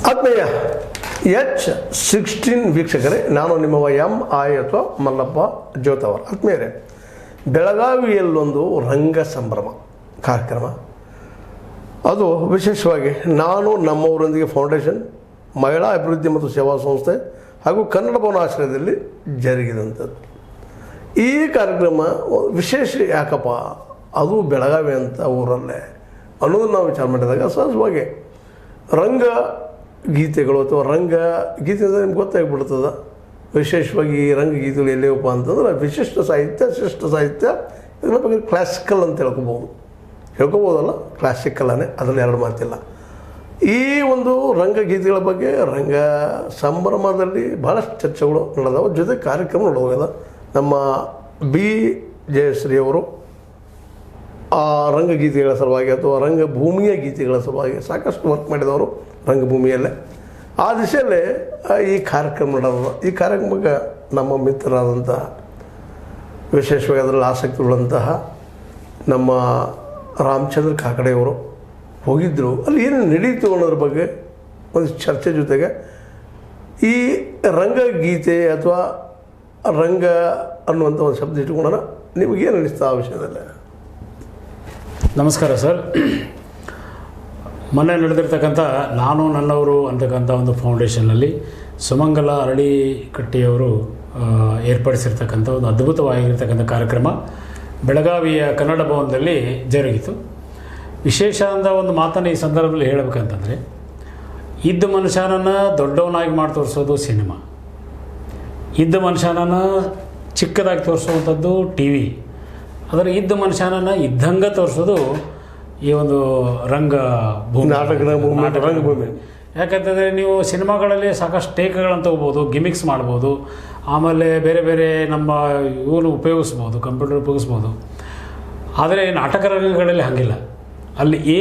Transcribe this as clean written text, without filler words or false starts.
ಆತ್ಮೀಯ H16 ವೀಕ್ಷಕರೇ, ನಾನು ನಿಮ್ಮವ MI ಅಥವಾ ಮಲ್ಲಪ್ಪ ಜೋತವರ್. ಆತ್ಮೀಯರೇ, ಬೆಳಗಾವಿಯಲ್ಲೊಂದು ರಂಗ ಸಂಭ್ರಮ ಕಾರ್ಯಕ್ರಮ, ಅದು ವಿಶೇಷವಾಗಿ ನಾನು ನಮ್ಮವರೊಂದಿಗೆ ಫೌಂಡೇಶನ್, ಮಹಿಳಾ ಅಭಿವೃದ್ಧಿ ಮತ್ತು ಸೇವಾ ಸಂಸ್ಥೆ ಹಾಗೂ ಕನ್ನಡ ಭವನ ಆಶ್ರಯದಲ್ಲಿ ಜರುಗಿದಂಥದ್ದು. ಈ ಕಾರ್ಯಕ್ರಮ ವಿಶೇಷ ಯಾಕಪ್ಪ, ಅದು ಬೆಳಗಾವಿ ಅಂತ ಊರಲ್ಲೇ ಅನ್ನೋದನ್ನು ನಾವು ವಿಚಾರ ಮಾಡಿದಾಗ ಸಹಜವಾಗಿ ರಂಗ ಗೀತೆಗಳು ಅಥವಾ ರಂಗ ಗೀತೆ ಅಂದರೆ ನಿಮ್ಗೆ ಗೊತ್ತಾಗ್ಬಿಡ್ತದೆ. ವಿಶೇಷವಾಗಿ ಈ ರಂಗಗೀತೆಗಳು ಎಲ್ಲಿಯಪ್ಪ ಅಂತಂದ್ರೆ ವಿಶಿಷ್ಟ ಸಾಹಿತ್ಯ, ಶಿಷ್ಟ ಸಾಹಿತ್ಯ, ಇದರ ಬಗ್ಗೆ ಕ್ಲಾಸಿಕಲ್ ಅಂತ ಹೇಳ್ಕೊಬೋದಲ್ಲ, ಕ್ಲಾಸಿಕಲ್ಲೇ, ಅದರಲ್ಲಿ ಎರಡು ಮಾತಿಲ್ಲ. ಈ ಒಂದು ರಂಗಗೀತೆಗಳ ಬಗ್ಗೆ ರಂಗ ಸಂಭ್ರಮದಲ್ಲಿ ಭಾಳಷ್ಟು ಚರ್ಚೆಗಳು ನಡೆದವು, ಜೊತೆ ಕಾರ್ಯಕ್ರಮ ನಡೆದೋಗ್ಯದ. ನಮ್ಮ ಬಿ ಜಯಶ್ರೀ ಅವರು ಆ ರಂಗಗೀತೆಗಳ ಸಲುವಾಗಿ ಅಥವಾ ರಂಗಭೂಮಿಯ ಗೀತೆಗಳ ಸಲುವಾಗಿ ಸಾಕಷ್ಟು ವರ್ಕ್ ಮಾಡಿದವರು ರಂಗಭೂಮಿಯಲ್ಲೇ. ಆ ದಿಶೆಯಲ್ಲೇ ಈ ಕಾರ್ಯಕ್ರಮ ನಡೆದ. ಈ ಕಾರ್ಯಕ್ರಮಕ್ಕೆ ನಮ್ಮ ಮಿತ್ರರಾದಂತಹ, ವಿಶೇಷವಾಗಿ ಅದರಲ್ಲಿ ಆಸಕ್ತಿ ಉಳ್ಳಂತಹ ನಮ್ಮ ರಾಮಚಂದ್ರ ಕಾಕಡೆಯವರು ಹೋಗಿದ್ದರು. ಅಲ್ಲಿ ಏನು ನಡೀತು ಅನ್ನೋದ್ರ ಬಗ್ಗೆ ಒಂದು ಚರ್ಚೆ ಜೊತೆಗೆ ಈ ರಂಗಗೀತೆ ಅಥವಾ ರಂಗ ಅನ್ನುವಂಥ ಒಂದು ಶಬ್ದ ಇಟ್ಕೊಂಡಾರ ನಿಮಗೇನು ಅನಿಸ್ತಾ ಆ ವಿಷಯದಲ್ಲಿ? ನಮಸ್ಕಾರ ಸರ್. ಮೊನ್ನೆ ನಡೆದಿರ್ತಕ್ಕಂಥ ನಾನು ನನ್ನವರು ಅಂತಕ್ಕಂಥ ಒಂದು ಫೌಂಡೇಶನ್ನಲ್ಲಿ ಸುಮಂಗಲ ಅರಳಿಕಟ್ಟಿಯವರು ಏರ್ಪಡಿಸಿರ್ತಕ್ಕಂಥ ಒಂದು ಅದ್ಭುತವಾಗಿರ್ತಕ್ಕಂಥ ಕಾರ್ಯಕ್ರಮ ಬೆಳಗಾವಿಯ ಕನ್ನಡ ಭವನದಲ್ಲಿ ಜರುಗಿತು. ವಿಶೇಷ ಅಂದ ಒಂದು ಮಾತನ್ನು ಈ ಸಂದರ್ಭದಲ್ಲಿ ಹೇಳಬೇಕಂತಂದರೆ, ಇದ್ದ ಮನುಷ್ಯನನ್ನು ದೊಡ್ಡವನಾಗಿ ಮಾಡಿ ತೋರಿಸೋದು ಸಿನಿಮಾ, ಇದ್ದ ಮನುಷ್ಯನನ್ನು ಚಿಕ್ಕದಾಗಿ ತೋರಿಸುವಂಥದ್ದು ಟಿ ವಿ, ಅದರ ಇದ್ದ ಮನುಷ್ಯನನ್ನು ಇದ್ದಂಗೆ ತೋರಿಸೋದು ಈ ಒಂದು ರಂಗಭೂಮಿ, ರಂಗಭೂಮಿ. ಯಾಕಂತಂದರೆ ನೀವು ಸಿನಿಮಾಗಳಲ್ಲಿ ಸಾಕಷ್ಟು ಟೇಕ್ಗಳನ್ನು ತೊಗೋಬೋದು, ಗಿಮಿಕ್ಸ್ ಮಾಡ್ಬೋದು, ಆಮೇಲೆ ಬೇರೆ ಬೇರೆ ನಮ್ಮ ಇವರು ಉಪಯೋಗಿಸ್ಬೋದು, ಕಂಪ್ಯೂಟರ್ ಉಪಯೋಗಿಸ್ಬೋದು. ಆದರೆ ನಾಟಕ ರಂಗಗಳಲ್ಲಿ ಹಾಗಿಲ್ಲ. ಅಲ್ಲಿ ಏನು